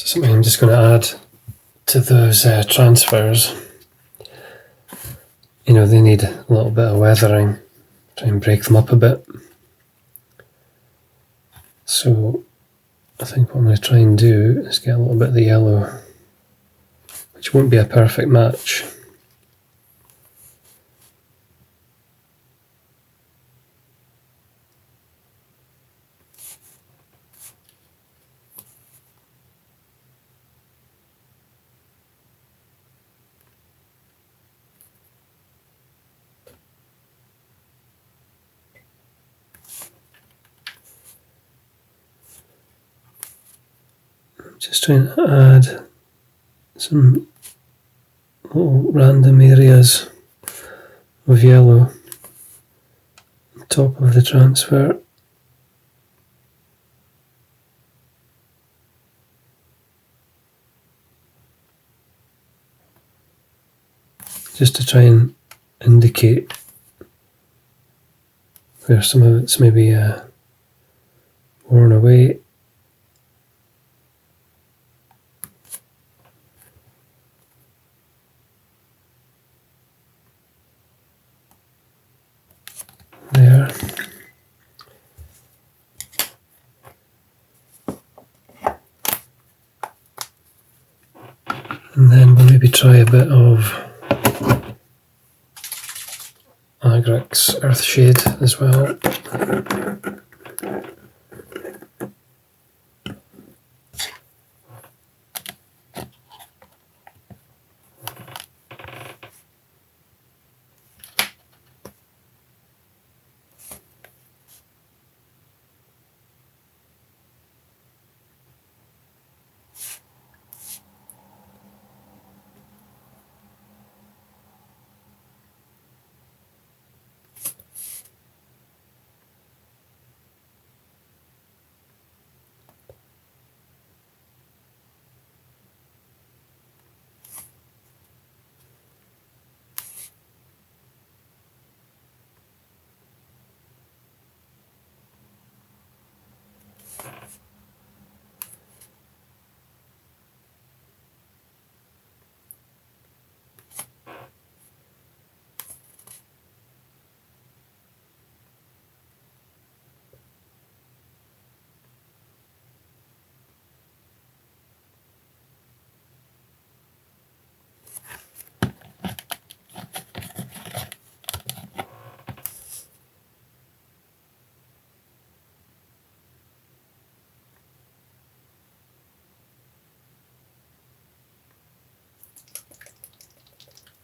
something I'm just going to add to those transfers. You know, they need a little bit of weathering. Try and break them up a bit. So I think what I'm going to try and do is get a little bit of the yellow, which won't be a perfect match. Just trying to add some little random areas of yellow on top of the transfer. Just to try and indicate where some of it's maybe worn away. There. And then we'll maybe try a bit of Agric's Earthshade as well.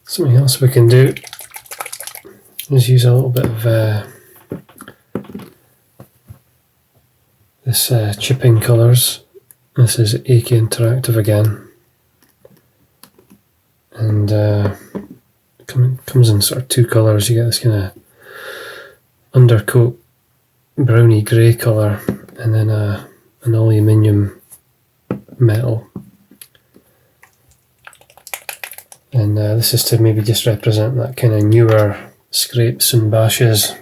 Something else we can do is use a little bit of this chipping colours. This is AK Interactive again, and comes in sort of two colours. You get this kind of undercoat browny grey colour, and then an aluminium metal. And this is to maybe just represent that kind of newer scrapes and bashes.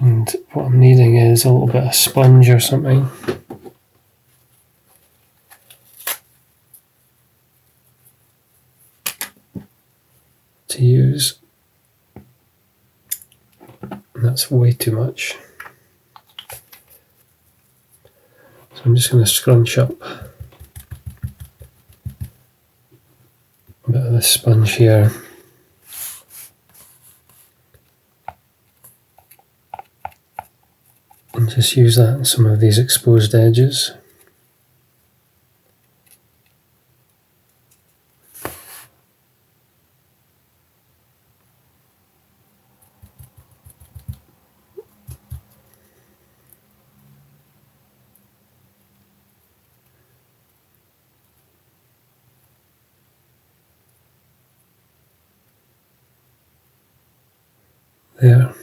And what I'm needing is a little bit of sponge or something. To use. And that's way too much. So I'm just going to scrunch up a bit of this sponge here. And just use that on some of these exposed edges. There.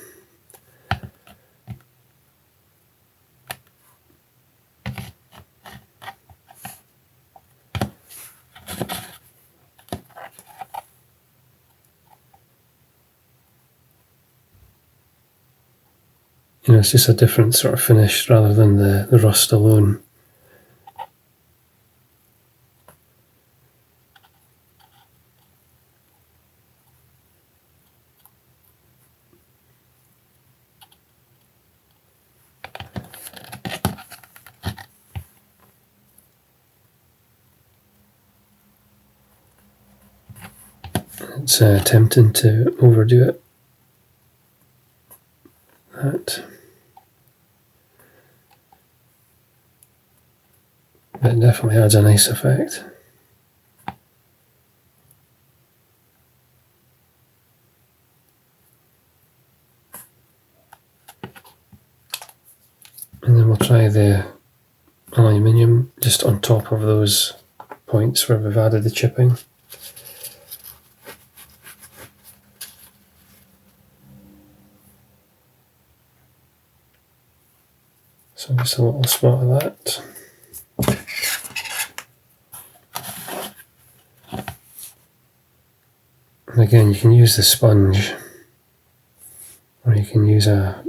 You know, it's just a different sort of finish rather than the rust alone. It's tempting to overdo it. But it definitely adds a nice effect. And then we'll try the aluminium just on top of those points where we've added the chipping. So just a little spot of that. And again, you can use the sponge, or you can use a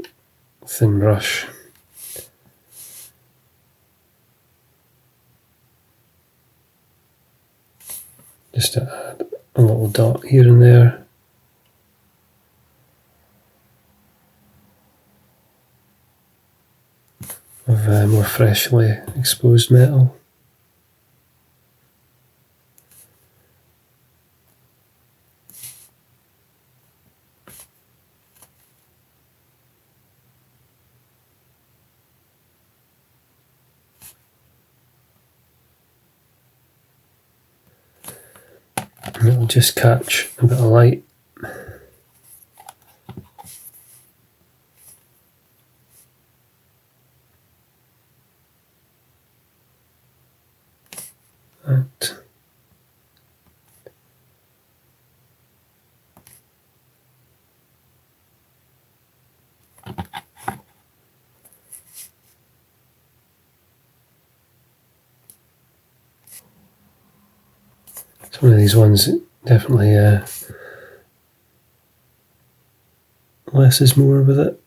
thin brush. Just to add a little dot here and there. Of more freshly exposed metal. And it'll just catch a bit of light. That. It's one of these ones that definitely less is more with it.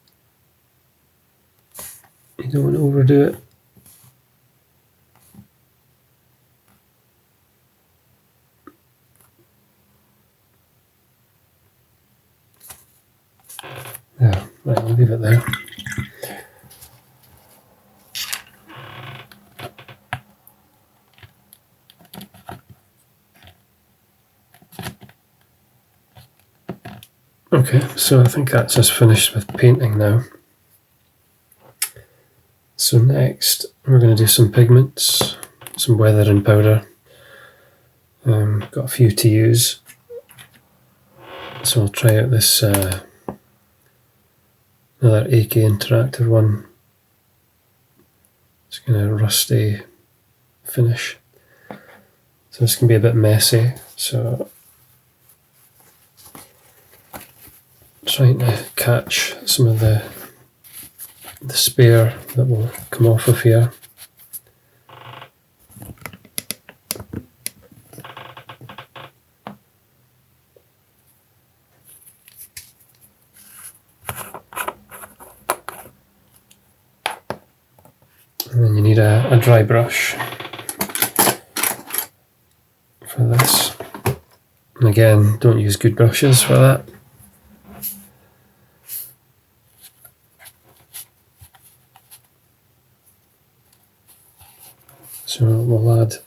You don't want to overdo it. Yeah, right, I'll leave it there. Okay, so I think that's us finished with painting now. So next we're going to do some pigments, some weathering powder. Got a few to use. So I'll try out this another AK Interactive one. It's kind of rusty finish. So this can be a bit messy. So trying to catch some of the spare that will come off of here. And then you need a dry brush for this. And again, don't use good brushes for that. So we'll add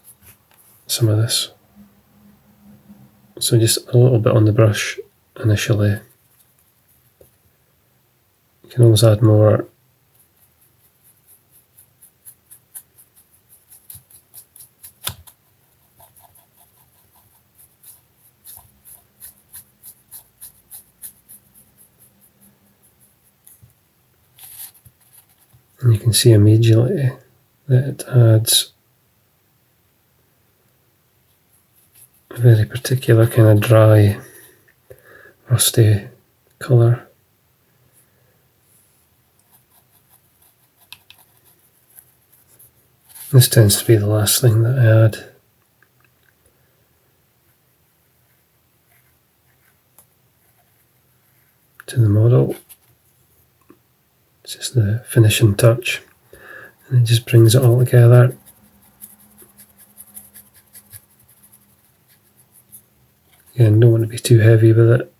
some of this. So just a little bit on the brush initially. You can always add more. And you can see immediately that it adds a very particular kind of dry, rusty colour. This tends to be the last thing that I add. To the model. It's just the finishing touch, and it just brings it all together. Again, don't want to be too heavy with it.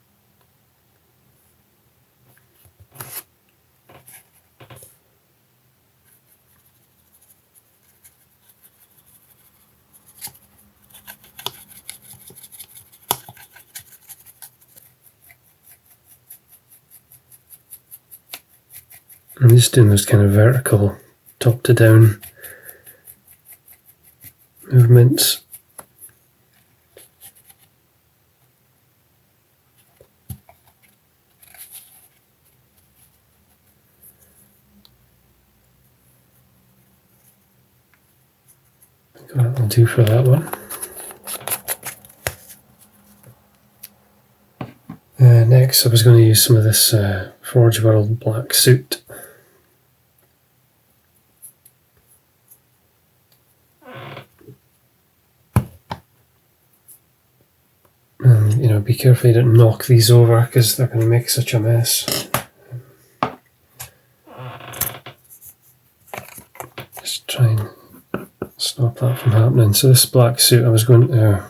I'm just doing those kind of vertical top to down movements. I think that'll do for that one. Next I was going to use some of this Forge World black soot. And, you know, be careful you don't knock these over because they're going to make such a mess. Just try and stop that from happening. So this black soot, I was going to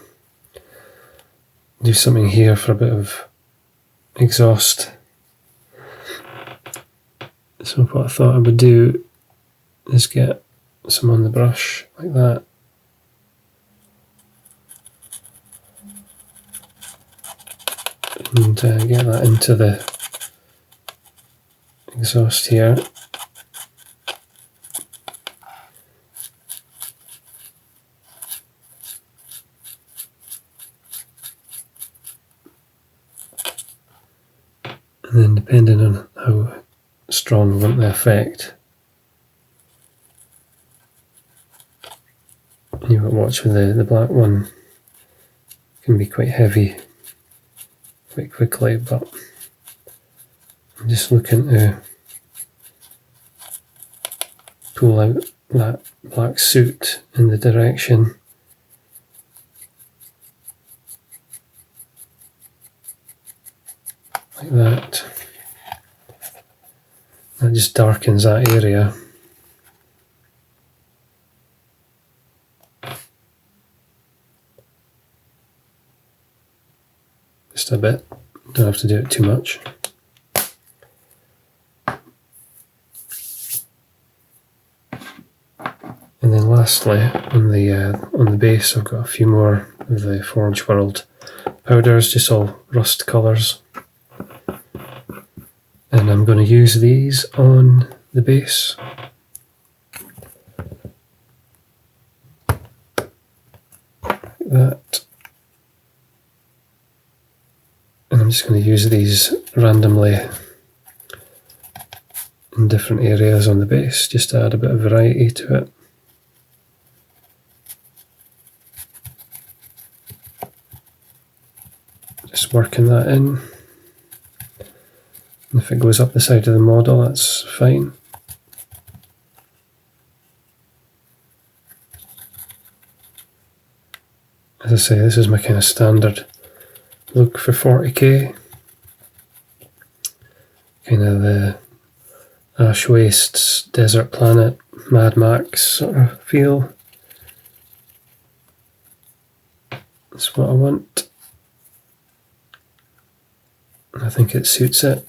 do something here for a bit of exhaust. So what I thought I would do is get some on the brush like that. And get that into the exhaust here. And then depending on how strong we want the effect, you might watch with the black one, can be quite heavy quite quickly, but I'm just looking to pull out that black soot in the direction like that. That just darkens that area. Just a bit, don't have to do it too much. And then lastly, on the base, I've got a few more of the Forge World powders, just all rust colours. And I'm going to use these on the base. Like that. And I'm just going to use these randomly in different areas on the base, just to add a bit of variety to it. Just working that in. And if it goes up the side of the model, that's fine. As I say, this is my kind of standard look for 40k. Kind of the Ash Wastes, Desert Planet, Mad Max sort of feel. That's what I want. I think it suits it.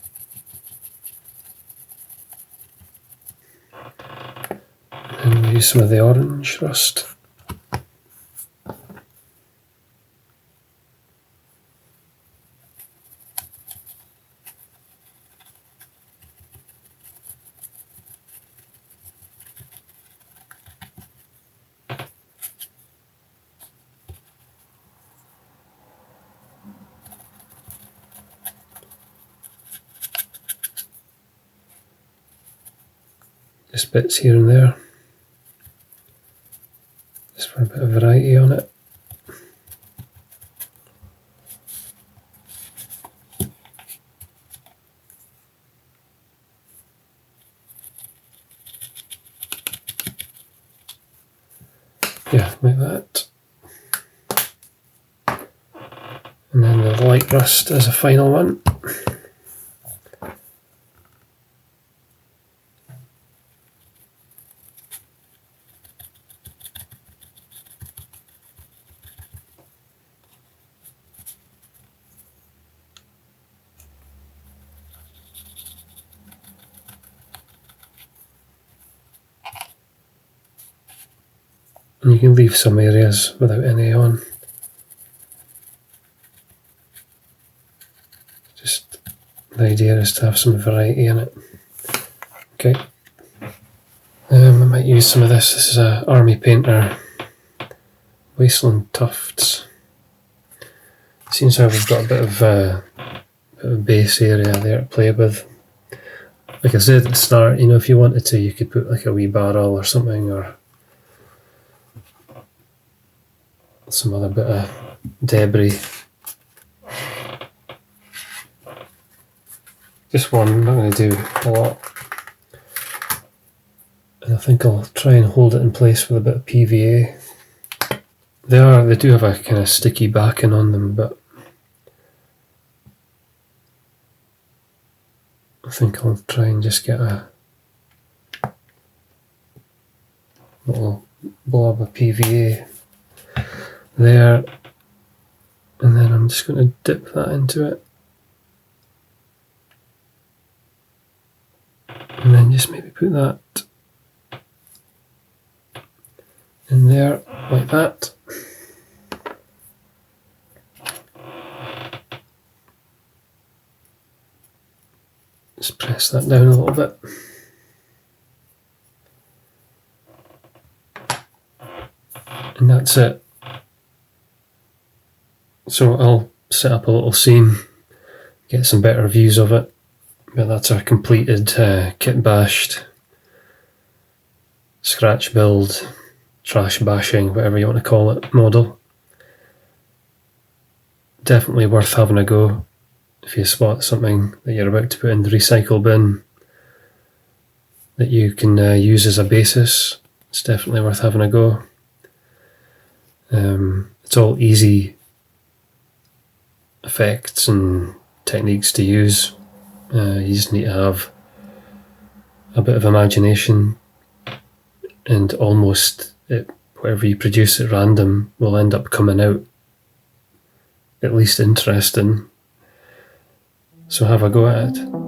And we'll use some of the orange rust. Just bits here and there, just for a bit of variety on it. Yeah, like that. And then the light rust as a final one. And you can leave some areas without any on. Just the idea is to have some variety in it. Okay. Okay. I might use some of this. This is a Army Painter Wasteland Tufts. Seems to have we've got a bit of base area there to play with. Like I said at the start, you know, if you wanted to, you could put like a wee barrel or something, or some other bit of debris. Just one, I'm not going to do a lot. And I think I'll try and hold it in place with a bit of PVA. They do have a kind of sticky backing on them, but I think I'll try and just get a little blob of PVA there, and then I'm just going to dip that into it, and then just maybe put that in there like that. Just press that down a little bit. And that's it. So I'll set up a little scene, get some better views of it. But that's our completed kit bashed, scratch build, trash bashing, whatever you want to call it, model. Definitely worth having a go. If you spot something that you're about to put in the recycle bin that you can use as a basis, it's definitely worth having a go. It's all easy effects and techniques to use. You just need to have a bit of imagination, and almost whatever you produce at random will end up coming out at least interesting. So have a go at it.